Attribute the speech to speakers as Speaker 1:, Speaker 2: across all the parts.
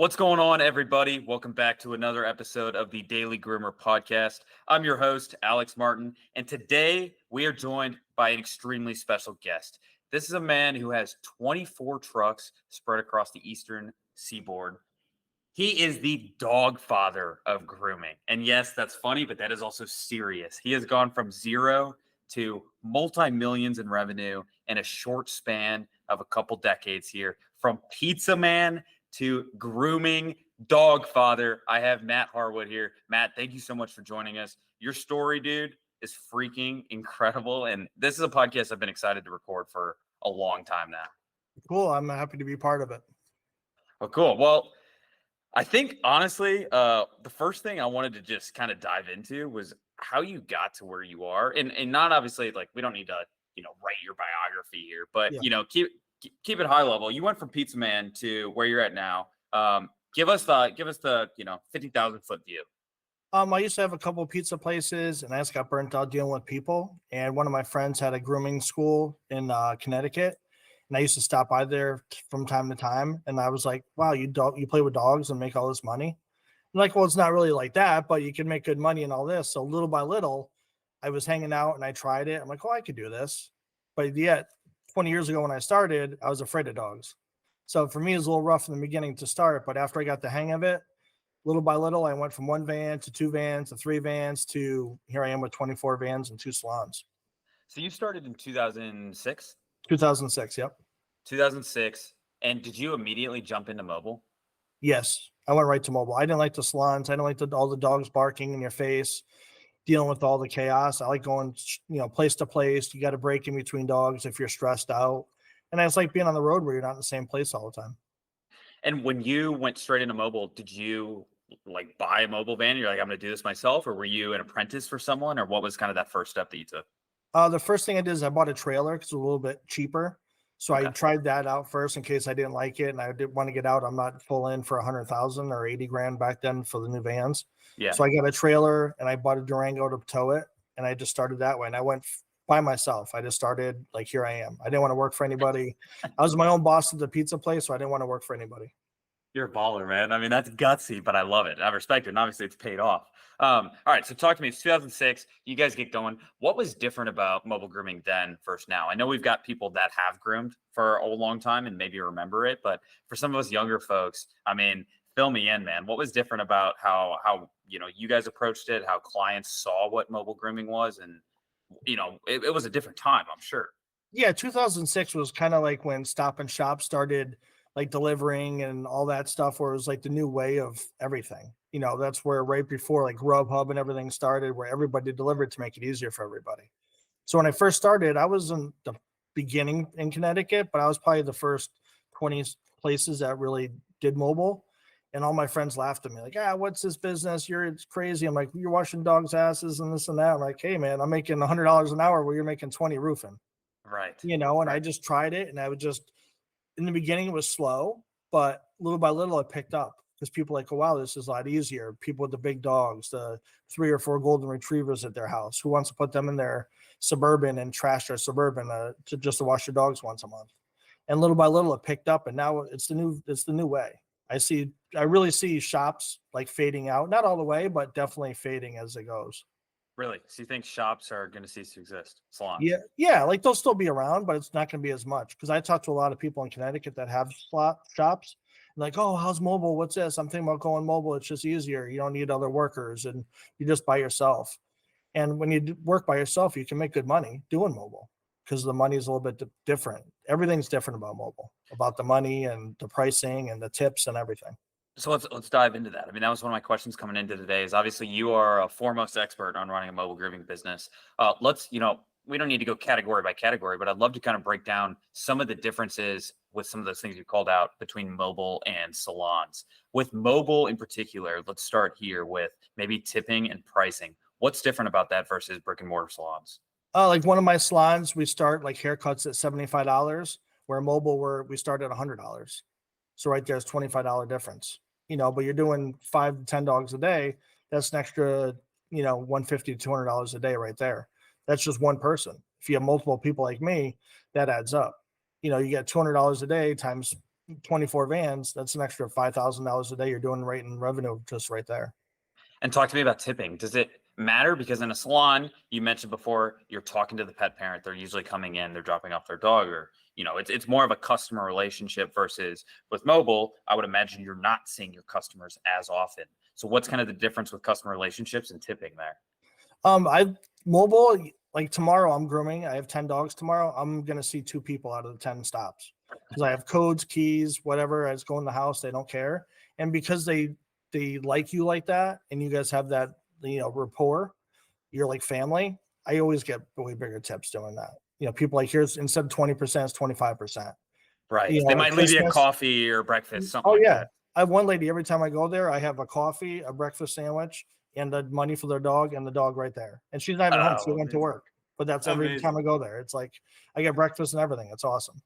Speaker 1: What's going on, everybody? Welcome back to another episode of the Daily Groomer podcast. I'm your host, Alex Martin, and today we are joined by an extremely special guest. This is a man who has 24 trucks spread across the eastern seaboard. He is the dog father of grooming. And yes, that's funny, but that is also serious. He has gone from zero to multi-millions in revenue in a short span of a couple decades here. From pizza man to grooming dog father, I have Matt Harwood here. Matt, thank you so much for joining us. Your story, dude, is freaking incredible. And this is a podcast I've been excited to record for a long time now.
Speaker 2: Cool. I'm happy to be part of it.
Speaker 1: Oh, cool. Well, I think, honestly, the first thing I wanted to just kind of dive into was how you got to where you are. And not obviously, like, we don't need to, write your biography here, but,
Speaker 2: Yeah.
Speaker 1: keep it high level. You went from pizza man to where you're at now. Give us the 50,000 foot view.
Speaker 2: I used to have a couple of pizza places, and I just got burnt out dealing with people. And one of my friends had a grooming school in Connecticut, and I used to stop by there from time to time. And I was like, "Wow, you play with dogs and make all this money?" I'm like, well, it's not really like that, but you can make good money and all this. So little by little, I was hanging out and I tried it. I'm like, oh, I could do this. But yet, 20 years ago when I started, I was afraid of dogs. So for me, it was a little rough in the beginning to start. But after I got the hang of it, little by little, I went from one van to two vans to three vans to here I am with 24 vans and two salons.
Speaker 1: So you started in 2006?
Speaker 2: 2006, yep.
Speaker 1: 2006. And did you immediately jump into mobile?
Speaker 2: Yes, I went right to mobile. I didn't like the salons. I didn't like all the dogs barking in your face, dealing with all the chaos. I like going, place to place. You got to break in between dogs if you're stressed out. And I just like being on the road where you're not in the same place all the time.
Speaker 1: And when you went straight into mobile, did you like buy a mobile van? You're like, I'm going to do this myself, or were you an apprentice for someone, or what was kind of that first step that you took?
Speaker 2: The first thing I did is I bought a trailer because it was a little bit cheaper. So
Speaker 1: Okay.
Speaker 2: I tried that out first in case I didn't like it and I didn't want to get out. I'm not full in for 100,000 or 80 grand back then for the new vans.
Speaker 1: Yeah.
Speaker 2: So I got a trailer and I bought a Durango to tow it, and I just started that way. And I went by myself. I just started like, here I am. I didn't want to work for anybody. I was my own boss at the pizza place, so I didn't want to work for anybody.
Speaker 1: You're a baller, man. I mean, that's gutsy, but I love it. I respect it. And obviously it's paid off. All right. So talk to me. It's 2006. You guys get going. What was different about mobile grooming then versus now? I know we've got people that have groomed for a long time and maybe remember it, but for some of us younger folks, I mean, fill me in, man. What was different about how you guys approached it, how clients saw what mobile grooming was? And, it was a different time, I'm sure.
Speaker 2: Yeah, 2006 was kind of like when Stop and Shop started like delivering and all that stuff, where it was like the new way of everything. That's where right before like Grubhub and everything started, where everybody delivered to make it easier for everybody. So when I first started, I was in the beginning in Connecticut, but I was probably the first 20 places that really did mobile. And all my friends laughed at me like, what's this business? It's crazy. I'm like, you're washing dogs' asses and this and that. I'm like, hey, man, I'm making $100 an hour where you're making 20 roofing.
Speaker 1: Right.
Speaker 2: And
Speaker 1: right.
Speaker 2: I just tried it, and I would just, in the beginning, it was slow, but little by little, it picked up because people are like, oh, wow, this is a lot easier. People with the big dogs, the 3 or 4 golden retrievers at their house, who wants to put them in their Suburban and trash their Suburban to wash your dogs once a month. And little by little, it picked up, and now it's the new way. I really see shops like fading out, not all the way, but definitely fading as it goes.
Speaker 1: Really? So you think shops are going to cease to exist? Salons?
Speaker 2: Yeah. Like they'll still be around, but it's not going to be as much. Because I talked to a lot of people in Connecticut that have shops. Like, oh, how's mobile? What's this? I'm thinking about going mobile. It's just easier. You don't need other workers, and you're just by yourself. And when you work by yourself, you can make good money doing mobile because the money is a little bit different. Everything's different about mobile, about the money and the pricing and the tips and everything.
Speaker 1: So let's dive into that. I mean, that was one of my questions coming into today. Is obviously you are a foremost expert on running a mobile grooming business. We don't need to go category by category, but I'd love to kind of break down some of the differences with some of those things you called out between mobile and salons. With mobile in particular, let's start here with maybe tipping and pricing. What's different about that versus brick and mortar salons?
Speaker 2: Like one of my salons, we start like haircuts at $75, where mobile we start at $100. So right there's $25 difference. But you're doing 5 to 10 dogs a day. That's an extra, $150 to $200 a day right there. That's just one person. If you have multiple people like me, that adds up. You get $200 a day times, 24 vans, that's an extra $5,000 a day you're doing right in revenue just right there.
Speaker 1: And talk to me about tipping. Does it matter? Because in a salon, you mentioned before, you're talking to the pet parent. They're usually coming in, they're dropping off their dog, or it's more of a customer relationship versus with mobile. I would imagine you're not seeing your customers as often. So what's kind of the difference with customer relationships and tipping there?
Speaker 2: I mobile, like tomorrow I'm grooming. I have 10 dogs tomorrow. I'm gonna see 2 people out of the 10 stops because I have codes, keys, whatever. I just go in the house, they don't care. And because they like you like that, and you guys have that rapport, you're like family. I always get way bigger tips doing that. People like, here's, instead of 20%, it's 25%.
Speaker 1: Right. They
Speaker 2: At
Speaker 1: might leave you a
Speaker 2: Christmas,
Speaker 1: coffee or breakfast, something
Speaker 2: oh
Speaker 1: like
Speaker 2: yeah.
Speaker 1: that.
Speaker 2: I have one lady, every time I go there, I have a coffee, a breakfast sandwich, and the money for their dog and the dog right there. And she's not even home. She
Speaker 1: Oh,
Speaker 2: went to
Speaker 1: amazing.
Speaker 2: work. But that's every time I go there. It's like I get breakfast and everything. It's awesome.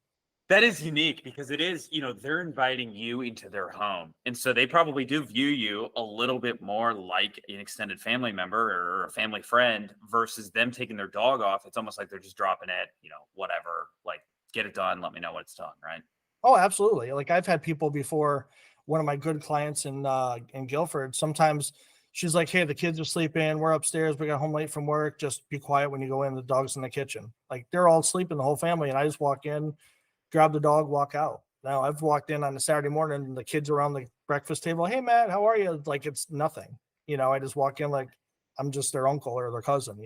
Speaker 1: That is unique because it is, they're inviting you into their home. And so they probably do view you a little bit more like an extended family member or a family friend versus them taking their dog off. It's almost like they're just dropping it, whatever, like get it done. Let me know when it's done. Right.
Speaker 2: Oh, absolutely. Like I've had people before, one of my good clients in Guilford, sometimes she's like, hey, the kids are sleeping. We're upstairs. We got home late from work. Just be quiet when you go in. The dog's in the kitchen. Like they're all sleeping, the whole family. And I just walk in, grab the dog, walk out. Now I've walked in on a Saturday morning and the kids around the breakfast table. Hey, Matt, how are you? Like it's nothing. I just walk in like I'm just their uncle or their cousin,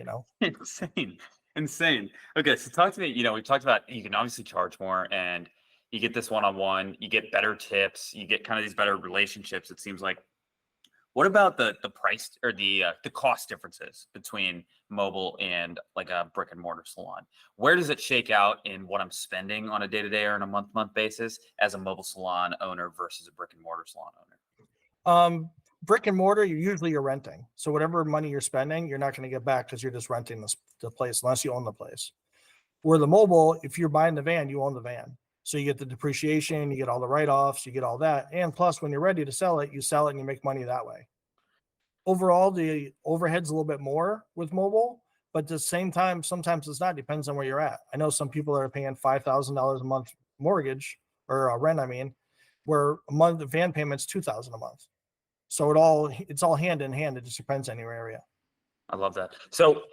Speaker 1: Insane. Okay. So talk to me, we talked about, you can obviously charge more and you get this one-on-one, you get better tips, you get kind of these better relationships. It seems like. What about the price or the cost differences between mobile and like a brick and mortar salon? Where does it shake out in what I'm spending on a day-to-day or on a month-to-month basis as a mobile salon owner versus a brick and mortar salon owner?
Speaker 2: Brick and mortar, you're renting. So whatever money you're spending, you're not going to get back because you're just renting the place unless you own the place. Where the mobile, if you're buying the van, you own the van. So you get the depreciation, you get all the write-offs, you get all that. And plus, when you're ready to sell it, you sell it and you make money that way. Overall, the overhead's a little bit more with mobile, but at the same time, sometimes it's not. Depends on where you're at. I know some people that are paying $5,000 a month mortgage or rent, where a month the van payment's $2,000 a month. So it's all hand in hand. It just depends on your area.
Speaker 1: I love that. So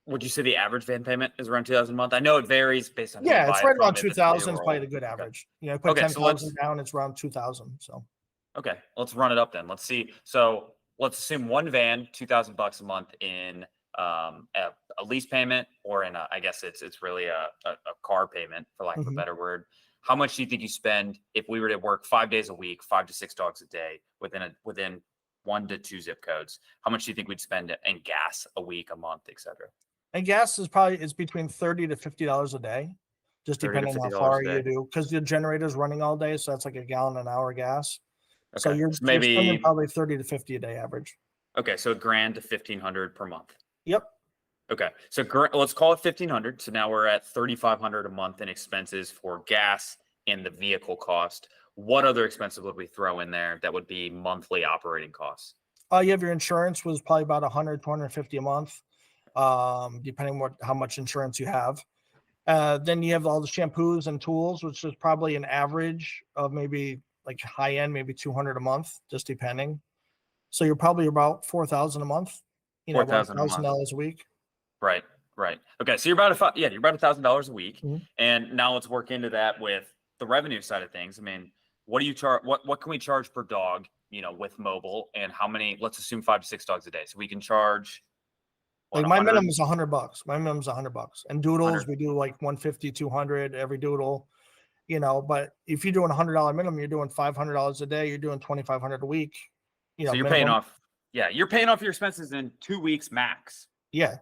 Speaker 1: would you say the average van payment is around $2,000 a month? I know it varies based on who you
Speaker 2: It's
Speaker 1: buy
Speaker 2: right
Speaker 1: it from,
Speaker 2: around
Speaker 1: if it's
Speaker 2: 2,000 is
Speaker 1: payroll.
Speaker 2: probably the good
Speaker 1: Okay.
Speaker 2: average. Put
Speaker 1: Okay,
Speaker 2: 10,000 down, it's around 2,000. So
Speaker 1: okay, let's run it up then. Let's see. So let's assume one van, $2,000 a month in a lease payment, or in I guess it's really a car payment, for lack of a better word. How much do you think you spend if we were to work 5 days a week, 5 to 6 dogs a day within 1 to 2 zip codes? How much do you think we'd spend in gas a week, a month, etc.?
Speaker 2: and gas is between $30 to $50 a day, just
Speaker 1: 30 to
Speaker 2: depending on how
Speaker 1: $50
Speaker 2: far
Speaker 1: a
Speaker 2: you
Speaker 1: day.
Speaker 2: do, because the generator's running all day, so that's like a gallon an hour gas. So
Speaker 1: Okay,
Speaker 2: you're
Speaker 1: so
Speaker 2: spending
Speaker 1: maybe
Speaker 2: probably 30 to 50 a day average.
Speaker 1: okay, so $1,000 to $1,500 per month.
Speaker 2: Yep.
Speaker 1: Okay, so let's call it 1,500. So now we're at 3,500 a month in expenses for gas and the vehicle cost. What other expenses would we throw in there that would be monthly operating costs?
Speaker 2: You have your insurance was probably about 100, 250 a month, depending how much insurance you have. Then you have all the shampoos and tools, which is probably an average of maybe like high end, maybe 200 a month, just depending. So you're probably about 4,000 a month, about
Speaker 1: 4,000 a month.
Speaker 2: $1,000 a week.
Speaker 1: Right. Okay, so you're about $1,000 a week,
Speaker 2: Mhm.
Speaker 1: and now let's work into that with the revenue side of things. I mean, what do you charge? What can we charge per dog? With mobile, and how many? Let's assume 5 to 6 dogs a day, so we can charge.
Speaker 2: Like my minimum is $100. My minimum is $100. And doodles,
Speaker 1: 100.
Speaker 2: we do like 150, 200 every doodle. But if you're doing $100 minimum, you're doing $500 a day. You're doing 2,500 a week.
Speaker 1: So you're
Speaker 2: minimum.
Speaker 1: paying off. Yeah, you're paying off your expenses in 2 weeks max.
Speaker 2: Yeah.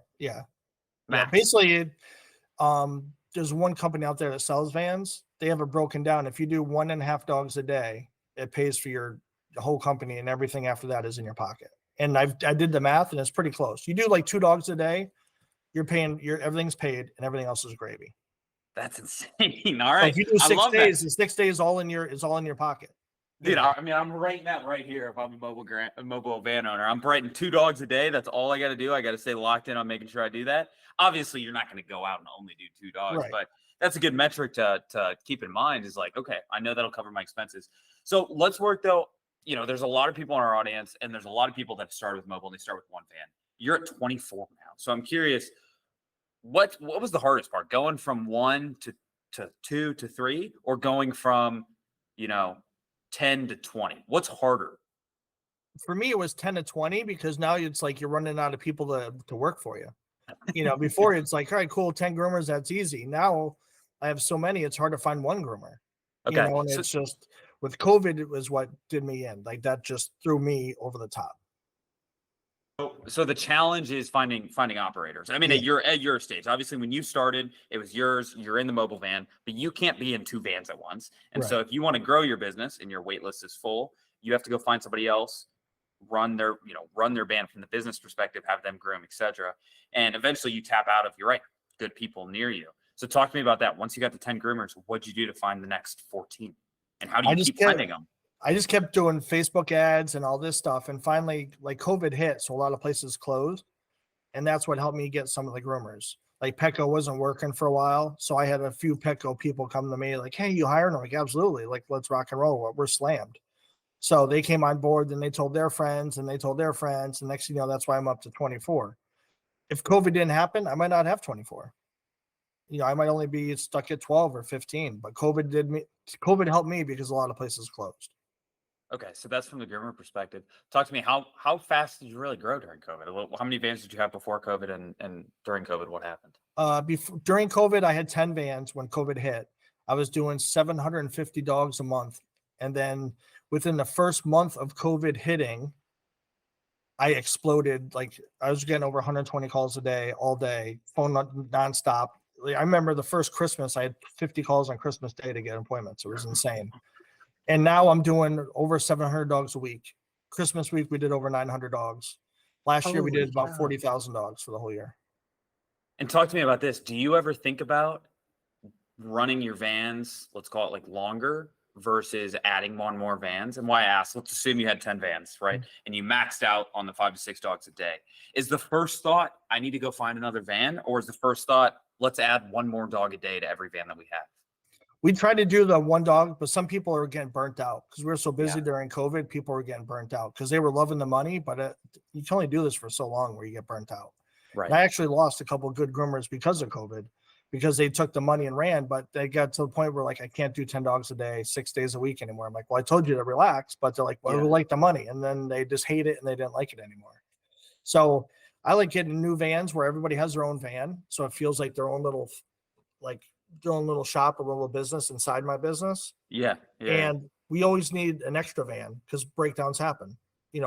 Speaker 1: Max.
Speaker 2: Basically, there's one company out there that sells vans. They have it broken down. If you do 1.5 dogs a day, it pays for your whole company, and everything after that is in your pocket. And I did the math, and it's pretty close. You do like 2 dogs a day, everything's paid, and everything else is gravy.
Speaker 1: That's insane. All right.
Speaker 2: So if you do 6 days,
Speaker 1: that.
Speaker 2: the 6 days is all in your pocket.
Speaker 1: Dude, I'm writing that right here. If I'm a mobile van owner, I'm writing 2 dogs a day. That's all I got to do. I got to stay locked in on making sure I do that. Obviously, you're not going to go out and only do 2 dogs,
Speaker 2: Right.
Speaker 1: but that's a good metric to keep in mind is like, okay, I know that'll cover my expenses. So let's work though. There's a lot of people in our audience, and there's a lot of people that started with mobile and they start with one van. You're at 24 now. So I'm curious, what was the hardest part? Going from 1 to 2 to 3, or going from, 10 to 20? What's harder?
Speaker 2: For me, it was 10 to 20 because now it's like you're running out of people to work for you. Before it's like, all right, cool, 10 groomers, that's easy. Now I have so many, it's hard to find one groomer.
Speaker 1: Okay.
Speaker 2: And it's just with COVID, it was what did me in. Like that just threw me over the top.
Speaker 1: So the challenge is finding operators. I mean,
Speaker 2: Yeah.
Speaker 1: at your stage, obviously, when you started, it was yours. You're in the mobile van, but you can't be in 2 vans at once. And
Speaker 2: Right.
Speaker 1: so, if you want to grow your business and your wait list is full, you have to go find somebody else, run their van from the business perspective, have them groom, etc. And eventually, you tap out of, you're right, good people near you. So talk to me about that. Once you got the 10 groomers, what'd you do to find the next 14? And how do you keep finding them?
Speaker 2: I just kept doing Facebook ads and all this stuff. And finally, like COVID hit, so a lot of places closed. And that's what helped me get some of the groomers. Like Petco wasn't working for a while. So I had a few Petco people come to me like, hey, you hired? I'm like, absolutely. Like, let's rock and roll. We're slammed. So they came on board, then they told their friends and they told their friends. And next thing you know, that's why I'm up to 24. If COVID didn't happen, I might not have 24. I might only be stuck at 12 or 15, but COVID helped me because a lot of places closed.
Speaker 1: Okay, so that's from the groomer perspective. Talk to me, how fast did you really grow during COVID? How many vans did you have before COVID, and during COVID, what happened?
Speaker 2: During COVID, I had 10 vans. When COVID hit, I was doing 750 dogs a month. And then within the first month of COVID hitting, I exploded. Like I was getting over 120 calls a day, all day, phone nonstop. I remember the first Christmas, I had 50 calls on Christmas Day to get appointments. It was insane. And now I'm doing over 700 dogs a week. Christmas week, we did over 900 dogs. Last year, we did about 40,000 dogs for the whole year.
Speaker 1: And talk to me about this. Do you ever think about running your vans, let's call it like longer, versus adding one more vans? And why I ask, let's assume you had 10 vans, right? And you maxed out on the 5 to 6 dogs a day. Is the first thought, I need to go find another van? Or is the first thought, let's add one more dog a day to every van that we have?
Speaker 2: We tried to do the one dog, but some people are getting burnt out because we were so busy during COVID. People were getting burnt out because they were loving the money, but you can only do this for so long where you get burnt out.
Speaker 1: Right.
Speaker 2: And I actually lost a couple of good groomers because of COVID, because they took the money and ran, but they got to the point where like, I can't do 10 dogs a day, 6 days a week anymore. I'm like, well, I told you to relax, but they're like, well, we like the money. And then they just hate it and they didn't like it anymore. So I like getting new vans where everybody has their own van. So it feels like their own little, shop or little business inside my business.
Speaker 1: Yeah.
Speaker 2: And we always need an extra van because breakdowns happen.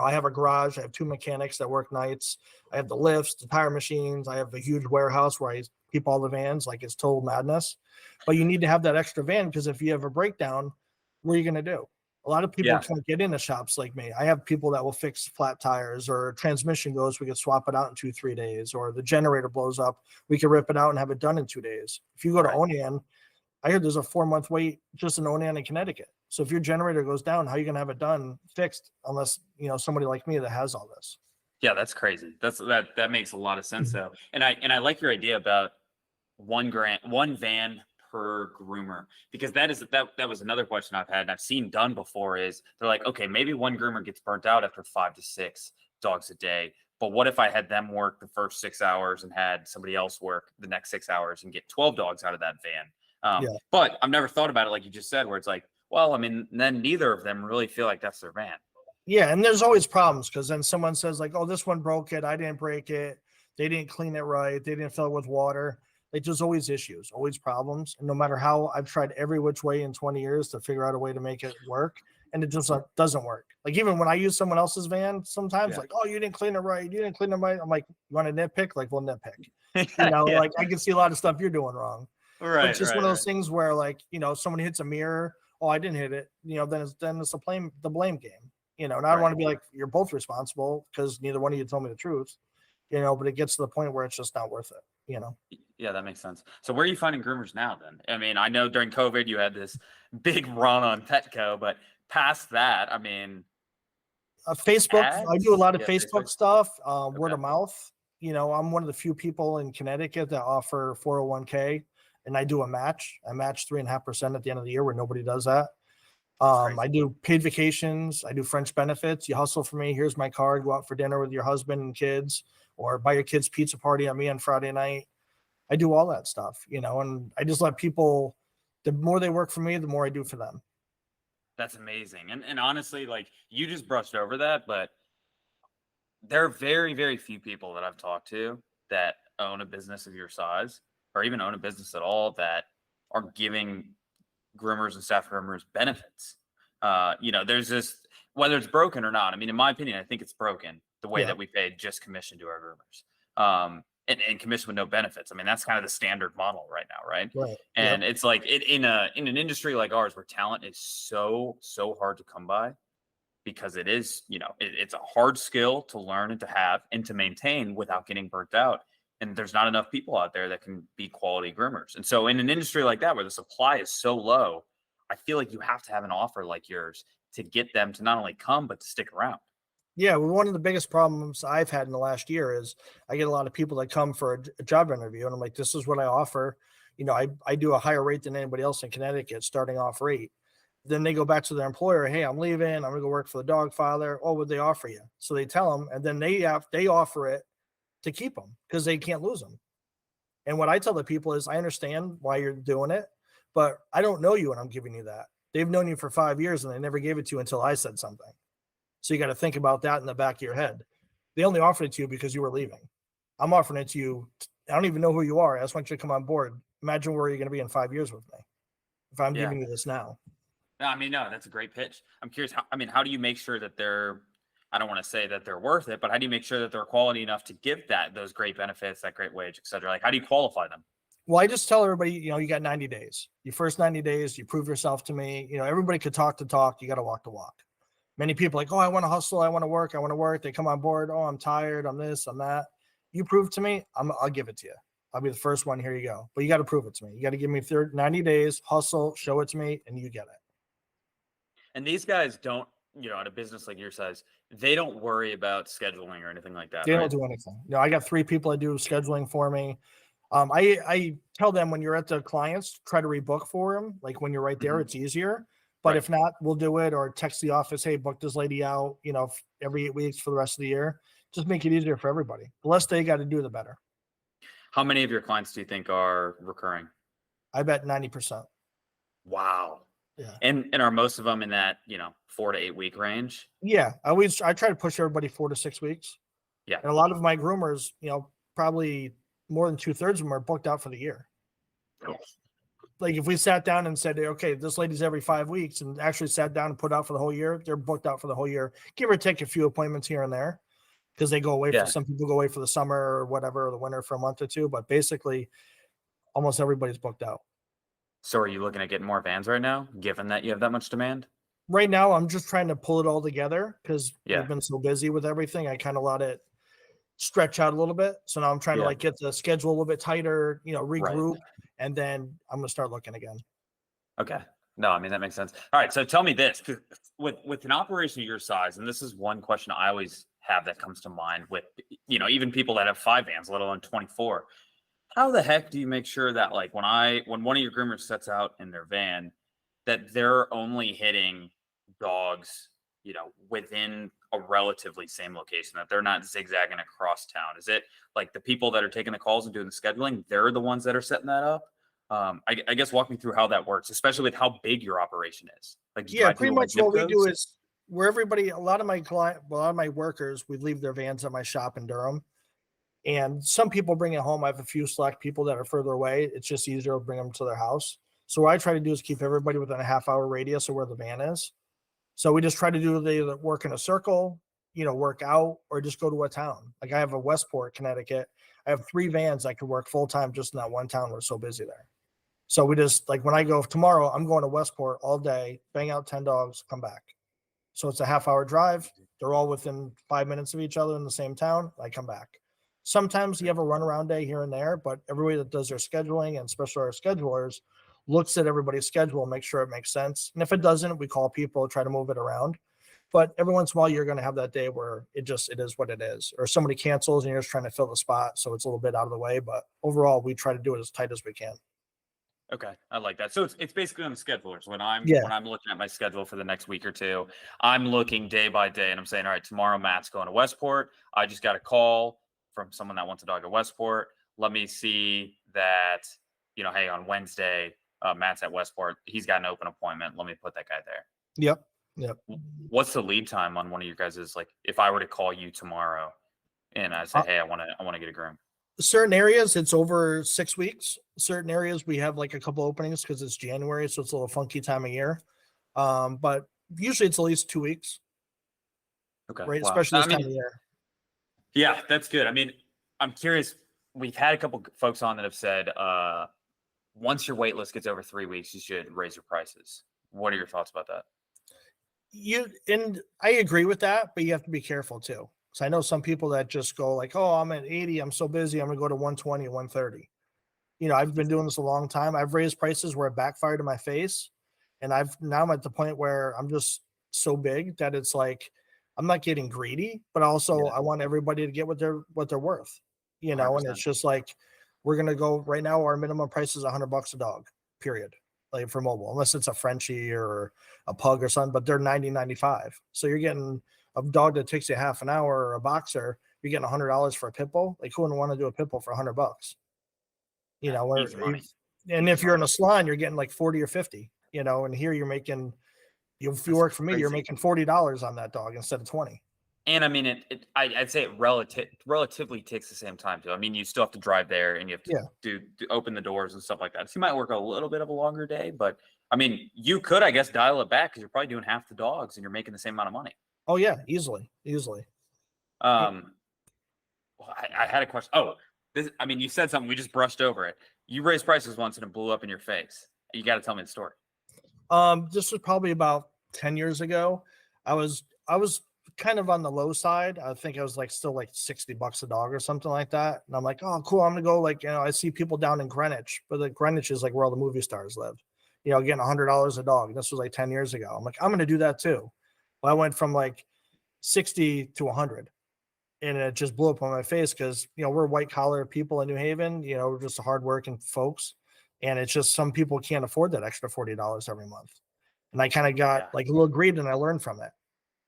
Speaker 2: I have a garage. I have 2 mechanics that work nights. I have the lifts, the tire machines. I have a huge warehouse where I keep all the vans. Like it's total madness. But you need to have that extra van because if you have a breakdown, what are you going to do? A lot of people can't get into shops like me. I have people that will fix flat tires, or transmission goes, we could swap it out in 2-3 days, or the generator blows up, we could rip it out and have it done in 2 days. If you go to Onan, I heard there's a 4-month wait just in Onan in Connecticut. So if your generator goes down, how are you going to have it done fixed unless, somebody like me that has all this?
Speaker 1: Yeah, that's crazy. That makes a lot of sense though. And I like your idea about one van per groomer, because that was another question I've had and I've seen done before. Is they're like, okay, maybe one groomer gets burnt out after 5 to 6 dogs a day, but what if I had them work the first 6 hours and had somebody else work the next 6 hours and get 12 dogs out of that van? But I've never thought about it like you just said, where it's like, well, I mean, then neither of them really feel like that's their van.
Speaker 2: Yeah, and there's always problems because then someone says like, oh, this one broke it, I didn't break it, they didn't clean it right, they didn't fill it with water. Like there's always issues, always problems. And no matter how I've tried every which way in 20 years to figure out a way to make it work, and it just doesn't work. Like even when I use someone else's van, sometimes like, oh, you didn't clean it right, you didn't clean it right. I'm like, you want to nitpick? Like, we'll nitpick. Like I can see a lot of stuff you're doing wrong.
Speaker 1: Right.
Speaker 2: But it's just one of those things where like, someone hits a mirror, oh, I didn't hit it. Then it's the blame game. And I don't want to be like, you're both responsible because neither one of you told me the truth. But it gets to the point where it's just not worth it.
Speaker 1: Yeah, that makes sense. So where are you finding groomers now then? I mean, I know during COVID you had this big run on Petco, but past that, I mean,
Speaker 2: Facebook,
Speaker 1: ads?
Speaker 2: I do a lot of Facebook
Speaker 1: Facebook
Speaker 2: stuff, word of mouth. I'm one of the few people in Connecticut that offer 401k. and I do a match. I match 3.5% at the end of the year where nobody does that.
Speaker 1: Crazy.
Speaker 2: I do paid vacations. I do French benefits. You hustle for me. Here's my card. Go out for dinner with your husband and kids, or buy your kids pizza party on me on Friday night. I do all that stuff, and I just let people, the more they work for me, the more I do for them.
Speaker 1: That's amazing. And honestly, like you just brushed over that, but there are very, very few people that I've talked to that own a business of your size or even own a business at all that are giving groomers and staff groomers benefits. There's just whether it's broken or not. I mean, in my opinion, I think it's broken the way
Speaker 2: Yeah.
Speaker 1: that we pay just commission to our groomers. And commission with no benefits. I mean, that's kind of the standard model right now, right?
Speaker 2: Right.
Speaker 1: And it's like in an industry like ours where talent is so hard to come by, because it is, it's a hard skill to learn and to have and to maintain without getting burnt out. And there's not enough people out there that can be quality groomers. And so in an industry like that, where the supply is so low, I feel like you have to have an offer like yours to get them to not only come, but to stick around.
Speaker 2: Yeah, well, one of the biggest problems I've had in the last year is I get a lot of people that come for a job interview, and I'm like, this is what I offer. I do a higher rate than anybody else in Connecticut, starting off rate. Then they go back to their employer, hey, I'm leaving. I'm gonna go work for the dog father. Oh, what would they offer you? So they tell them, and then they offer it to keep them because they can't lose them. And what I tell the people is, I understand why you're doing it, but I don't know you, and I'm giving you that. They've known you for 5 years, and they never gave it to you until I said something. So you got to think about that in the back of your head. They only offered it to you because you were leaving. I'm offering it to you. I don't even know who you are. I just want you to come on board. Imagine where you're going to be in 5 years with me if I'm giving you this now.
Speaker 1: No, I mean, no, that's a great pitch. I'm curious. How do you make sure that I don't want to say that they're worth it, but how do you make sure that they're quality enough to give those great benefits, that great wage, et cetera? Like, how do you qualify them?
Speaker 2: Well, I just tell everybody, you got 90 days. Your first 90 days, you prove yourself to me. Everybody could talk the talk. You got to walk the walk. Many people like, oh, I want to hustle. I want to work. They come on board. Oh, I'm tired. I'm this, I'm that. You prove to me, I'll give it to you. I'll be the first one. Here you go. But you got to prove it to me. You got to give me 90 days, hustle, show it to me, and you get it.
Speaker 1: And these guys don't, at a business like your size, they don't worry about scheduling or anything like that.
Speaker 2: They don't do anything. I got 3 people that do scheduling for me. I tell them, when you're at the clients, try to rebook for them. Like when you're right there, it's easier. But if not, we'll do it, or text the office, hey, book this lady out, every 8 weeks for the rest of the year. Just make it easier for everybody. The less they got to do, the better.
Speaker 1: How many of your clients do you think are recurring?
Speaker 2: I bet 90%.
Speaker 1: Wow.
Speaker 2: Yeah.
Speaker 1: And are most of them in that, 4 to 8 week range?
Speaker 2: Yeah. I try to push everybody 4 to 6 weeks.
Speaker 1: Yeah.
Speaker 2: And a lot of my groomers, probably more than 2/3 of them are booked out for the year. Like if we sat down and said, okay, this lady's every 5 weeks, and actually sat down and put out for the whole year, they're booked out for the whole year, give or take a few appointments here and there, because they go away for, some people go away for the summer or whatever, or the winter for a month or two, but basically almost everybody's booked out.
Speaker 1: So are you looking at getting more vans right now, given that you have that much demand?
Speaker 2: Right now, I'm just trying to pull it all together because we've been so busy with everything. I kind of let it stretch out a little bit. So now I'm trying to get the schedule a little bit tighter, regroup, and then I'm going to start looking again.
Speaker 1: Okay. No, I mean, that makes sense. All right. So tell me this, with an operation of your size, and this is one question I always have that comes to mind with, even people that have 5 vans, let alone 24. How the heck do you make sure that, like, when one of your groomers sets out in their van, that they're only hitting dogs, within a relatively same location, that they're not zigzagging across town? Is it like the people that are taking the calls and doing the scheduling, they're the ones that are setting that up? I guess walk me through how that works, especially with how big your operation is. Like,
Speaker 2: pretty much what we do is where everybody, a lot of my workers, we leave their vans at my shop in Durham. And some people bring it home. I have a few select people that are further away. It's just easier to bring them to their house. So what I try to do is keep everybody within a half-hour radius of where the van is. So we just try to do the work in a circle, work out, or just go to a town. Like I have a Westport, Connecticut. I have 3 vans I could work full-time just in that one town. We're so busy there. So we just, like, when I go tomorrow, I'm going to Westport all day, bang out 10 dogs, come back. So it's a half-hour drive. They're all within 5 minutes of each other in the same town. I come back. Sometimes you have a runaround day here and there, but everybody that does their scheduling, and especially our schedulers, looks at everybody's schedule, make sure it makes sense. And if it doesn't, we call people, try to move it around. But every once in a while, you're going to have that day where it is what it is, or somebody cancels and you're just trying to fill the spot. So it's a little bit out of the way, but overall, we try to do it as tight as we can.
Speaker 1: Okay, I like that. So it's basically on the schedulers.
Speaker 2: Yeah.
Speaker 1: When I'm looking at my schedule for the next week or two, I'm looking day by day, and I'm saying, all right, tomorrow Matt's going to Westport. I just got a call from someone that wants a dog at Westport. Let me see that, hey, on Wednesday, Matt's at Westport. He's got an open appointment. Let me put that guy there.
Speaker 2: Yep. Yep.
Speaker 1: What's the lead time on one of your guys's? Like, if I were to call you tomorrow and I say,
Speaker 2: Uh,
Speaker 1: hey, I want to get a groom.
Speaker 2: Certain areas it's over 6 weeks. Certain areas we have like a couple openings because it's January, so it's a little funky time of year. But usually it's at least 2 weeks,
Speaker 1: Okay,
Speaker 2: right?
Speaker 1: wow.
Speaker 2: Especially this time of year.
Speaker 1: Yeah, that's good. I mean, I'm curious. We've had a couple folks on that have said, once your wait list gets over 3 weeks, you should raise your prices. What are your thoughts about that?
Speaker 2: And I agree with that, but you have to be careful too. So I know some people that just go like, oh, I'm at 80, I'm so busy, I'm gonna go to 120 or 130. I've been doing this a long time. I've raised prices where it backfired in my face. And I'm at the point where I'm just so big that it's like I'm not getting greedy, but also
Speaker 1: Yeah.
Speaker 2: I want everybody to get what they're worth. And
Speaker 1: 100%.
Speaker 2: it's just like we're gonna go right now, our minimum price is $100 a dog, period. Like for mobile, unless it's a Frenchie or a pug or something, but they're 90-95. So you're getting a dog that takes you half an hour or a boxer, you're getting $100 for a pit bull. Like who wouldn't want to do a pit bull for $100?
Speaker 1: Yeah,
Speaker 2: Or
Speaker 1: easy money.
Speaker 2: and
Speaker 1: Easy
Speaker 2: if you're in
Speaker 1: money.
Speaker 2: a salon, you're getting like 40 or 50, and here you're making, if you work for me, you're
Speaker 1: Crazy.
Speaker 2: making $40 on that dog instead of 20.
Speaker 1: And I mean, I'd say it relatively takes the same time too. I mean, you still have to drive there and you have to
Speaker 2: Yeah.
Speaker 1: do open the doors and stuff like that. So you might work a little bit of a longer day, but I mean, you could, I guess, dial it back because you're probably doing half the dogs and you're making the same amount of money.
Speaker 2: Oh yeah, easily.
Speaker 1: Well, I had a question. Oh, I mean, you said something. We just brushed over it. You raised prices once and it blew up in your face. You got to tell me the story.
Speaker 2: This was probably about 10 years ago. I was kind of on the low side. I think I was like still like $60 a dog or something like that. And I'm like, oh, cool. I'm gonna go, like, I see people down in Greenwich, but the Greenwich is like where all the movie stars live, getting $100 a dog. This was like 10 years ago. I'm like, I'm gonna do that too. Well, I went from like 60 to 100. And it just blew up on my face because, we're white collar people in New Haven, we're just hardworking folks. And it's just some people can't afford that extra $40 every month. And I kind of got like a little greedy and I learned from it,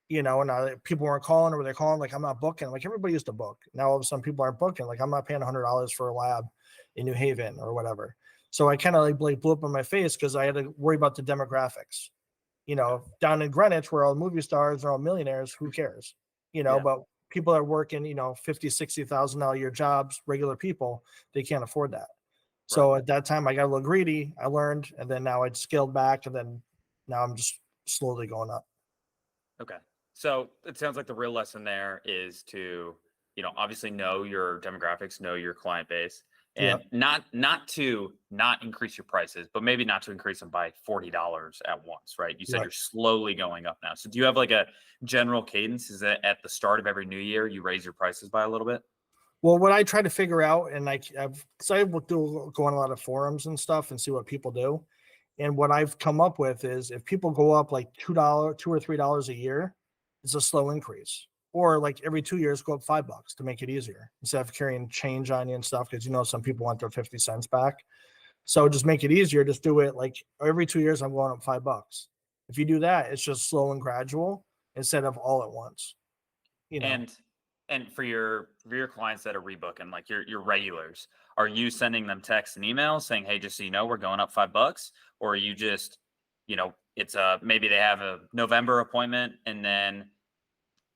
Speaker 2: and people weren't calling, or they're calling like, I'm not booking. Like everybody used to book. Now all of a sudden people aren't booking. Like I'm not paying $100 for a lab in New Haven or whatever. So I kind of like blew up in my face because I had to worry about the demographics. Down in Greenwich where all the movie stars are all millionaires, who cares? But people are working, $50,000-$60,000 a year jobs, regular people, they can't afford that. So at that time I got a little greedy. I learned, and then now I'd scaled back, and then now I'm just slowly going up.
Speaker 1: Okay. So it sounds like the real lesson there is to, obviously know your demographics, know your client base, and not to not increase your prices, but maybe not to increase them by $40 at once, right? You said you're slowly going up now. So do you have like a general cadence? Is that at the start of every new year, you raise your prices by a little bit?
Speaker 2: Well, what I try to figure out, and I will go on a lot of forums and stuff and see what people do. And what I've come up with is if people go up like $2 or $3 a year, it's a slow increase. Or like every 2 years, go up $5 to make it easier instead of carrying change on you and stuff. Because some people want their 50 cents back. So just make it easier. Just do it like every 2 years, I'm going up $5. If you do that, it's just slow and gradual instead of all at once.
Speaker 1: And for your clients that are rebooking, like your regulars, are you sending them texts and emails saying, hey, just so you know, we're going up $5? Or are you just, it's maybe they have a November appointment and then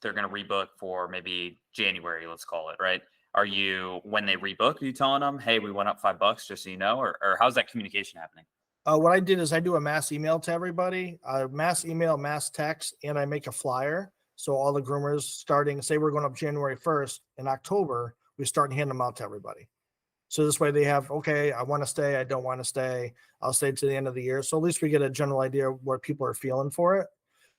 Speaker 1: they're going to rebook for maybe January, let's call it, right? Are you, when they rebook, are you telling them, hey, we went up $5 just so you know, or how's that communication happening?
Speaker 2: What I did is I do a mass email to everybody, mass email, mass text, and I make a flyer. So all the groomers starting, say we're going up January 1st, in October, we start handing them out to everybody. So this way they have, okay, I want to stay, I don't want to stay, I'll stay to the end of the year. So at least we get a general idea of what people are feeling for it.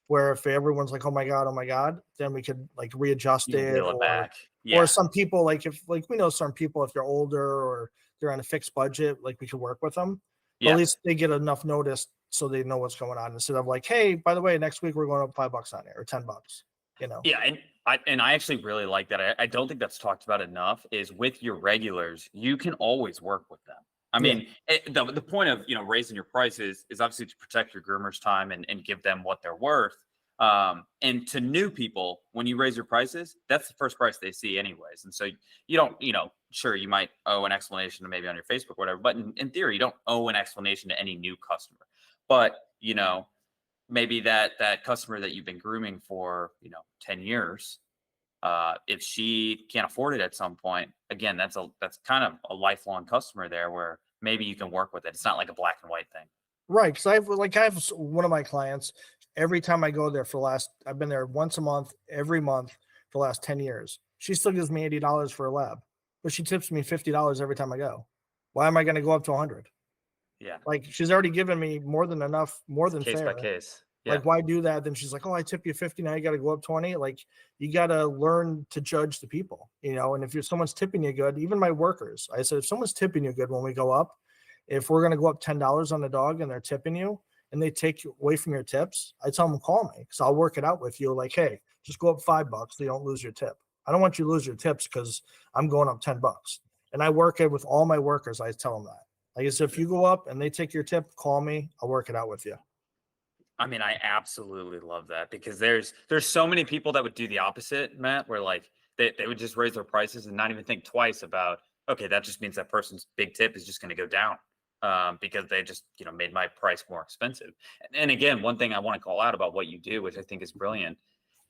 Speaker 2: Where if everyone's like, oh my God, then we could like readjust it.
Speaker 1: Reel it back. Yeah.
Speaker 2: Or some people, like if like we know some people, if they're older or they're on a fixed budget, like we could work with them. But at least they get enough notice so they know what's going on, instead of like, hey, by the way, next week we're going up $5 on it, or $10.
Speaker 1: Yeah, and I actually really like that. I don't think that's talked about enough. Is with your regulars, you can always work with them. I mean, the point of raising your prices is obviously to protect your groomers' time and give them what they're worth. And to new people, when you raise your prices, that's the first price they see anyways. And so you don't, sure, you might owe an explanation maybe on your Facebook, or whatever, but in theory, you don't owe an explanation to any new customer. But, maybe that customer that you've been grooming for, 10 years, if she can't afford it at some point, again, that's kind of a lifelong customer there where maybe you can work with it. It's not like a black and white thing.
Speaker 2: Right. Because I have one of my clients, every time I go there I've been there once a month, every month for the last 10 years. She still gives me $80 for a lab, but she tips me $50 every time I go. Why am I going to go up to 100?
Speaker 1: Yeah.
Speaker 2: Like, she's already given me more than enough, more than
Speaker 1: Case
Speaker 2: fair.
Speaker 1: by case. Yeah.
Speaker 2: Like, why do that? Then she's like, oh, I tip you 50. Now you got to go up 20. Like, you got to learn to judge the people, and if someone's tipping you good, even my workers, I said, if someone's tipping you good when we go up, if we're going to go up $10 on the dog and they're tipping you and they take you away from your tips, I tell them, call me because I'll work it out with you. Like, hey, just go up $5 so you don't lose your tip. I don't want you to lose your tips because I'm going up $10. And I work it with all my workers. I tell them that. Like I said, if you go up and they take your tip, call me. I'll work it out with you.
Speaker 1: I mean, I absolutely love that because there's so many people that would do the opposite, Matt, where like they would just raise their prices and not even think twice about, okay, that just means that person's big tip is just going to go down because they just, made my price more expensive. And again, one thing I want to call out about what you do, which I think is brilliant,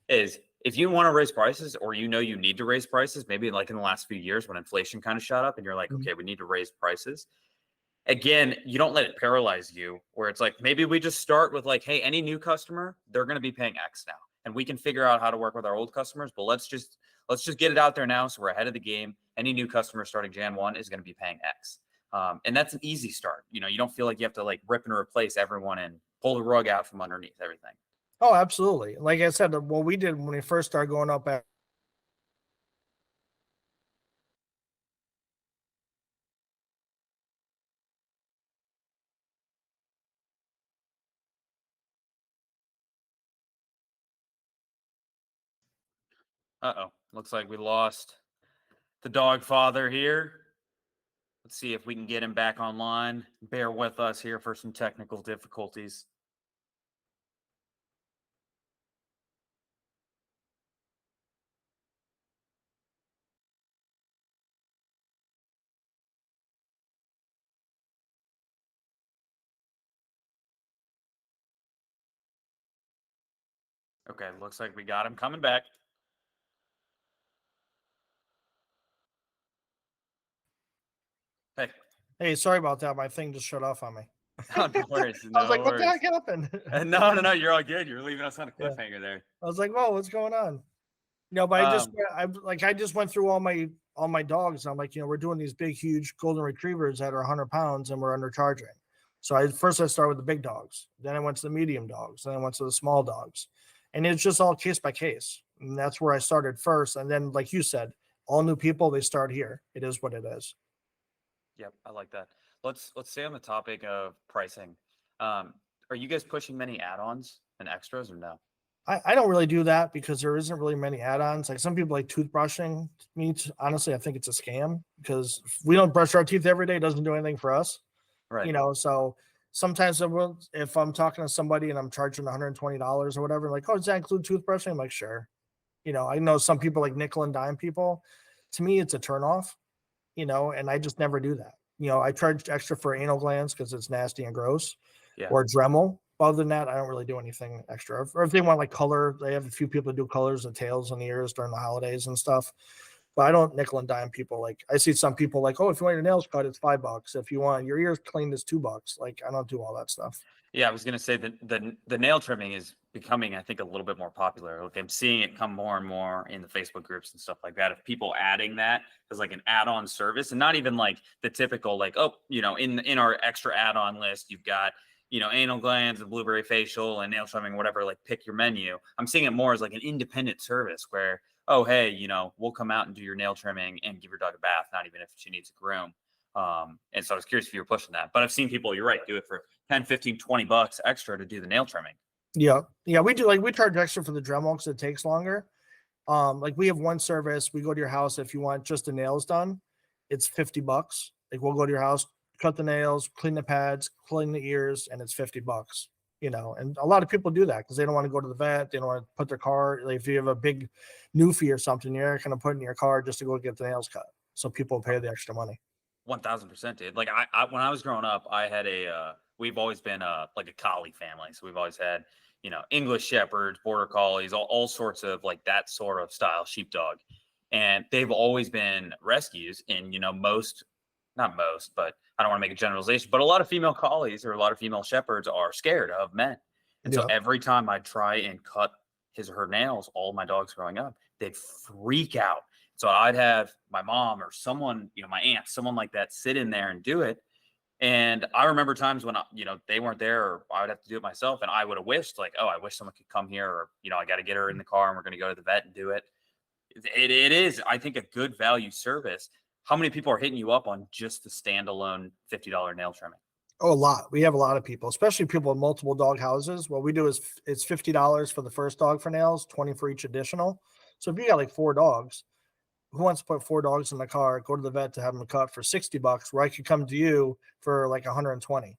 Speaker 1: is if you want to raise prices or you need to raise prices, maybe like in the last few years when inflation kind of shot up and you're like, okay, we need to raise prices. Again, you don't let it paralyze you where it's like, maybe we just start with like, hey, any new customer, they're going to be paying X now. And we can figure out how to work with our old customers, but let's just get it out there now. So we're ahead of the game. Any new customer starting Jan 1 is going to be paying X. And that's an easy start. You don't feel like you have to like rip and replace everyone and pull the rug out from underneath everything.
Speaker 2: Oh, absolutely. Like I said, what we did when we first started going up at
Speaker 1: Uh-oh. Looks like we lost the dog father here. Let's see if we can get him back online. Bear with us here for some technical difficulties. Okay, looks like we got him coming back.
Speaker 2: Hey, sorry about that. My thing just shut off on me.
Speaker 1: Oh, no worries.
Speaker 2: I was like, what the heck happened?
Speaker 1: No, you're all good. You're leaving us on a cliffhanger there.
Speaker 2: I was like, whoa, what's going on? But I just went through all my dogs. I'm like, we're doing these big, huge golden retrievers that are 100 pounds and we're undercharging. So I started with the big dogs. Then I went to the medium dogs. Then I went to the small dogs. And it's just all case by case. And that's where I started first. And then, like you said, all new people, they start here. It is what it is.
Speaker 1: Yep, I like that. Let's stay on the topic of pricing. Are you guys pushing many add-ons and extras or no?
Speaker 2: I don't really do that because there isn't really many add-ons. Like some people like toothbrushing. Me, honestly, I think it's a scam because if we don't brush our teeth every day, it doesn't do anything for us.
Speaker 1: Right.
Speaker 2: So sometimes if I'm talking to somebody and I'm charging $120 or whatever, like, oh, does that include toothbrushing? I'm like, sure. I know some people like nickel and dime people. To me, it's a turnoff, and I just never do that. I charge extra for anal glands because it's nasty and gross, or Dremel. Other than that, I don't really do anything extra. Or if they want like color, they have a few people do colors of tails and the ears during the holidays and stuff. But I don't nickel and dime people. Like I see some people like, oh, if you want your nails cut, it's $5. If you want your ears cleaned, it's $2. Like I don't do all that stuff.
Speaker 1: Yeah, I was gonna say that the nail trimming is becoming, I think, a little bit more popular. Like I'm seeing it come more and more in the Facebook groups and stuff like that. Of people adding that as like an add-on service, and not even like the typical like, oh, in our extra add-on list, you've got anal glands and blueberry facial and nail trimming, whatever. Like pick your menu. I'm seeing it more as like an independent service where, oh, hey, we'll come out and do your nail trimming and give your dog a bath, not even if she needs a groom. And so I was curious if you were pushing that, but I've seen people, you're right, do it for 10, 15, $20 extra to do the nail trimming.
Speaker 2: Yeah. We do. Like we charge extra for the Dremel because it takes longer. Like we have one service. We go to your house. If you want just the nails done, it's $50. Like we'll go to your house, cut the nails, clean the pads, clean the ears, and it's $50. And a lot of people do that because they don't want to go to the vet. They don't want to put their car. Like if you have a big newfie or something, you're not going to put it in your car just to go get the nails cut. So people pay the extra money.
Speaker 1: 1000%, dude. Like I when I was growing up, I had we've always been like a collie family. So we've always had, English shepherds, border collies, all sorts of like that sort of style sheepdog. And they've always been rescues. And, not most, but I don't want to make a generalization, but a lot of female collies or a lot of female shepherds are scared of men. And so every time I try and cut his or her nails, all my dogs growing up, they'd freak out. So I'd have my mom or someone, my aunt, someone like that sit in there and do it. And I remember times when, they weren't there or I would have to do it myself. And I would have wished like, oh, I wish someone could come here or, I got to get her in the car and we're going to go to the vet and do it. It is, I think, a good value service. How many people are hitting you up on just the standalone $50 nail trimming?
Speaker 2: Oh, a lot. We have a lot of people, especially people with multiple dog houses. What we do is it's $50 for the first dog for nails, 20 for each additional. So if you got like 4 dogs, who wants to put 4 dogs in the car, go to the vet to have them cut for $60, where I could come to you for like 120,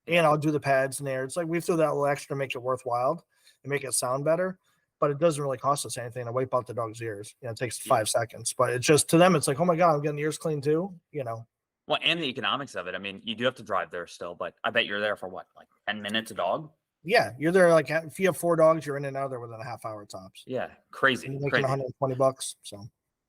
Speaker 2: and I'll do the pads in there. It's like we threw that little extra to make it worthwhile and make it sound better, but it doesn't really cost us anything to wipe out the dog's ears. It takes 5 seconds, but it's just to them, it's like, oh my God, I'm getting the ears clean too.
Speaker 1: Well, and the economics of it. I mean, you do have to drive there still, but I bet you're there for what, like 10 minutes a dog?
Speaker 2: Yeah, you're there. Like if you have 4 dogs, you're in and out of there within a half hour tops.
Speaker 1: Yeah, crazy.
Speaker 2: And you're making $120. So.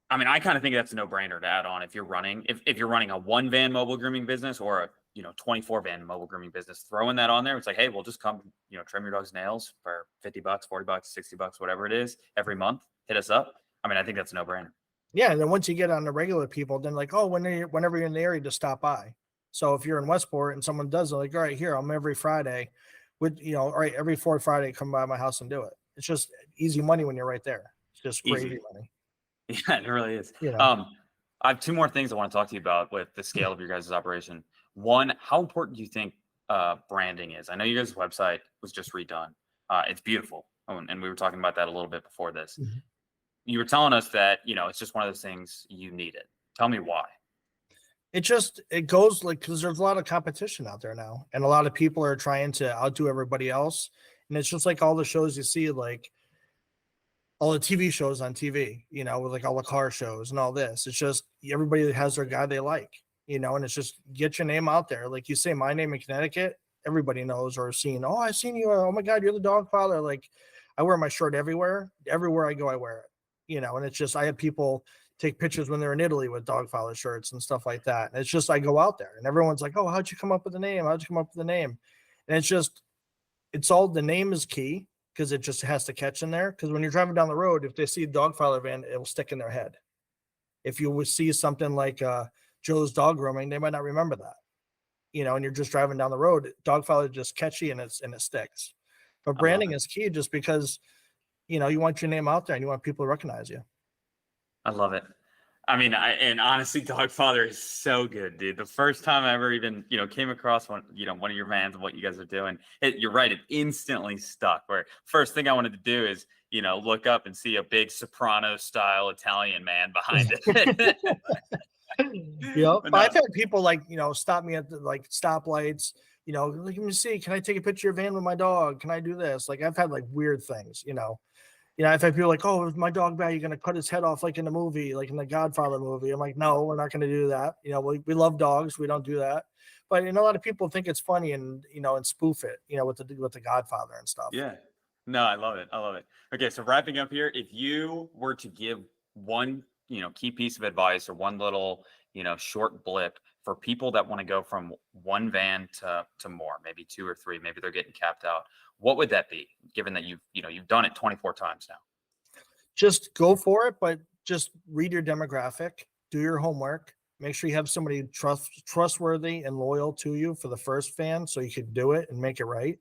Speaker 1: I mean, I kind of think that's a no-brainer to add on if you're running a 1-van mobile grooming business or a 24-van mobile grooming business, throwing that on there. It's like, hey, we'll just come, trim your dog's nails for $50, $40, $60, whatever it is every month. Hit us up. I mean, I think that's a no-brainer.
Speaker 2: Yeah, and then once you get on the regular people, then like, oh, whenever you're in the area, just stop by. So if you're in Westport and someone does it, like, all right, here, I'm every Friday with, all right, every 4th Friday, come by my house and do it. It's just easy money when you're right there. It's just crazy money.
Speaker 1: Yeah, it really is. I have 2 more things I want to talk to you about with the scale of your guys' operation. One, how important do you think branding is? I know your guys' website was just redone. It's beautiful. And we were talking about that a little bit before this. Mm-hmm. You were telling us that, it's just one of those things you needed. Tell me why.
Speaker 2: It goes like, because there's a lot of competition out there now. And a lot of people are trying to outdo everybody else. And it's just like all the shows you see, like, all the TV shows on TV, with like all the car shows and all this. It's just everybody has their guy they like, and it's just get your name out there. Like you say my name in Connecticut, everybody knows or seen, oh, I've seen you. Oh my God, you're the dog father. Like I wear my shirt everywhere. Everywhere I go, I wear it, and it's just, I have people take pictures when they're in Italy with dog father shirts and stuff like that. And it's just, I go out there and everyone's like, oh, how'd you come up with the name? How'd you come up with the name? And it's just, the name is key. Because it just has to catch in there. Because when you're driving down the road, if they see a dog father van, it will stick in their head. If you would see something like Joe's dog grooming, they might not remember that. And you're just driving down the road, dog father just catchy and it sticks. But branding is key, just because you want your name out there and you want people to recognize you.
Speaker 1: I love it. I mean, and honestly, dog father is so good, dude. The first time I ever even, came across one of your vans and what you guys are doing, you're right. It instantly stuck. Where first thing I wanted to do is, look up and see a big soprano style Italian man behind it.
Speaker 2: But I've had people like, stop me at the like stoplights, let me see, can I take a picture of your van with my dog? Can I do this? Like I've had like weird things, I've had people like, oh, if my dog bad, you're going to cut his head off like in the movie, like in the Godfather movie. I'm like, no, we're not going to do that. We love dogs. We don't do that. But, a lot of people think it's funny and, and spoof it, with the Godfather and stuff.
Speaker 1: Yeah. No, I love it. I love it. Okay. So wrapping up here, if you were to give one, key piece of advice or one little, short blip for people that want to go from one van to more, maybe 2 or 3, maybe they're getting capped out, what would that be, given that you've done it 24 times now?
Speaker 2: Just go for it, but just read your demographic, do your homework, make sure you have somebody trustworthy and loyal to you for the first van so you can do it and make it right.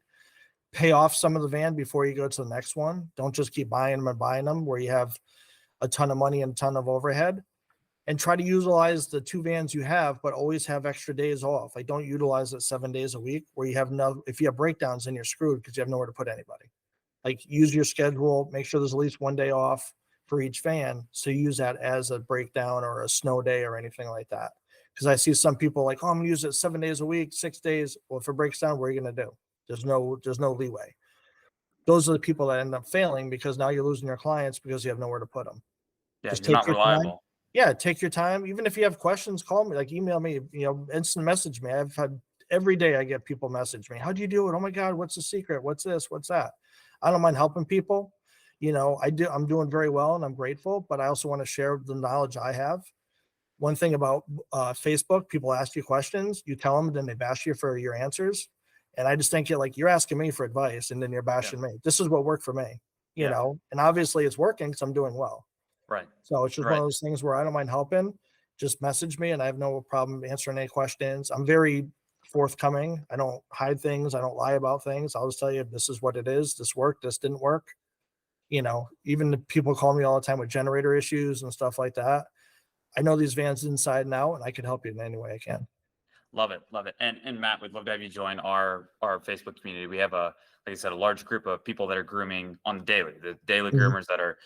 Speaker 2: Pay off some of the van before you go to the next one. Don't just keep buying them where you have a ton of money and a ton of overhead. And try to utilize the 2 vans you have, but always have extra days off. Like don't utilize it 7 days a week where you have if you have breakdowns, then you're screwed because you have nowhere to put anybody. Like use your schedule, make sure there's at least 1 day off for each van. So use that as a breakdown or a snow day or anything like that. Because I see some people like, oh, I'm gonna use it 7 days a week, 6 days. Well, if it breaks down, what are you gonna do? There's no leeway. Those are the people that end up failing because now you're losing your clients because you have nowhere to put them.
Speaker 1: Yeah,
Speaker 2: Just
Speaker 1: you're
Speaker 2: take
Speaker 1: not
Speaker 2: your time.
Speaker 1: reliable.
Speaker 2: Yeah, take your time. Even if you have questions, call me, like email me, instant message me. I've had every day I get people message me. How do you do it? Oh my God, what's the secret? What's this? What's that? I don't mind helping people. I'm doing very well and I'm grateful, but I also want to share the knowledge I have. One thing about Facebook, people ask you questions, you tell them, then they bash you for your answers. And I just think you're asking me for advice and then you're
Speaker 1: Yeah.
Speaker 2: bashing me. This is what worked for me,
Speaker 1: Yeah.
Speaker 2: and obviously it's working because I'm doing well.
Speaker 1: Right.
Speaker 2: So it's just one
Speaker 1: Right.
Speaker 2: of those things where I don't mind helping. Just message me and I have no problem answering any questions. I'm very forthcoming. I don't hide things. I don't lie about things. I'll just tell you this is what it is. This worked. This didn't work. Even the people call me all the time with generator issues and stuff like that. I know these vans inside and out, and I can help you in any way I can.
Speaker 1: Love it, love it. And Matt, we'd love to have you join our Facebook community. We have like I said, a large group of people that are grooming on the daily
Speaker 2: Mhm.
Speaker 1: groomers that are,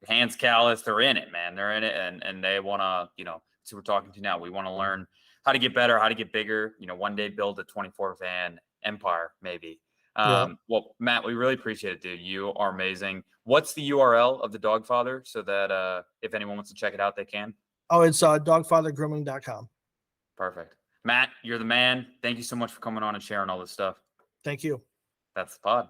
Speaker 1: hands calloused, they're in it, man. They're in it and they wanna, so we're talking to now. We want to learn how to get better, how to get bigger, one day build a 24 van empire, maybe.
Speaker 2: Yeah.
Speaker 1: Well, Matt, we really appreciate it, dude. You are amazing. What's the URL of the Dog Father so that if anyone wants to check it out, they can?
Speaker 2: Oh, it's dogfathergrooming.com.
Speaker 1: Perfect. Matt, you're the man. Thank you so much for coming on and sharing all this stuff.
Speaker 2: Thank you.
Speaker 1: That's the pod.